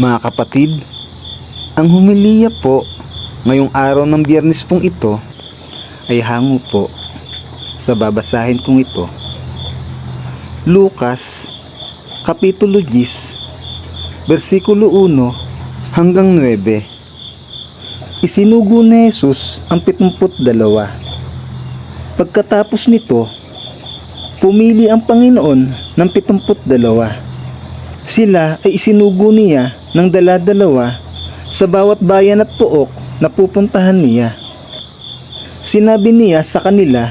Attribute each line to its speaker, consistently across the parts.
Speaker 1: Mga kapatid, ang humiliya po ngayong araw ng Biyernes pong ito ay hango po sa babasahin kong ito. Lucas, Kapitulo 10, versikulo 1 hanggang 9. Isinugo ni Jesus ang 72. Pagkatapos nito, pumili ang Panginoon ng 72. Sila ay isinugo niya ng dala-dalawa sa bawat bayan at pook na pupuntahan niya. Sinabi niya sa kanila,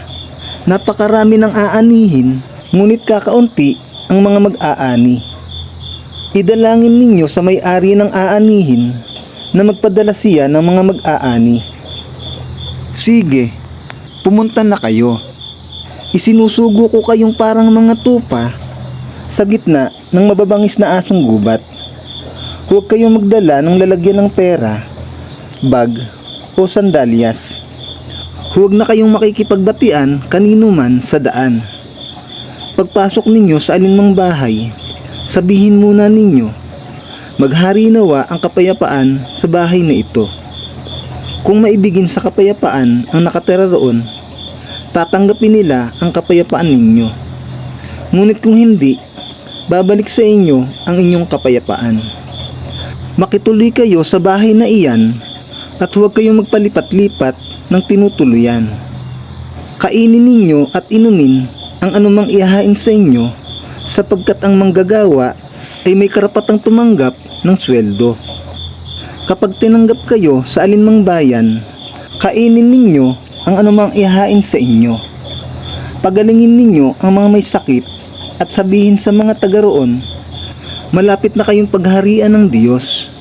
Speaker 1: napakarami ng aanihin, ngunit kakaunti ang mga mag-aani. Idalangin ninyo sa may-ari ng aanihin na magpadala siya ng mga mag-aani. Sige, pumunta na kayo. Isinusugo ko kayong parang mga tupa sa gitna ng mababangis na asong gubat. Huwag kayong magdala ng lalagyan ng pera, bag o sandalyas. Huwag na kayong makikipagbatian kanino man sa daan. Pagpasok ninyo sa alinmang bahay, sabihin muna ninyo, maghari nawa ang kapayapaan sa bahay na ito. Kung maibigin sa kapayapaan ang nakatira roon, tatanggapin nila ang kapayapaan ninyo. Ngunit kung hindi, babalik sa inyo ang inyong kapayapaan. Makituloy kayo sa bahay na iyan at huwag kayong magpalipat-lipat ng tinutuluyan. Kainin ninyo at inumin ang anumang ihahain sa inyo, sapagkat ang manggagawa ay may karapatang tumanggap ng sweldo. Kapag tinanggap kayo sa alinmang bayan, kainin ninyo ang anumang ihahain sa inyo. Pagalingin ninyo ang mga may sakit at sabihin sa mga taga roon, malapit na kayong pagharian ng Diyos.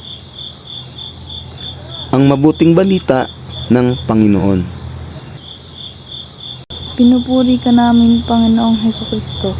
Speaker 1: Ang mabuting balita ng Panginoon.
Speaker 2: Pinupuri ka namin, Panginoong Hesukristo.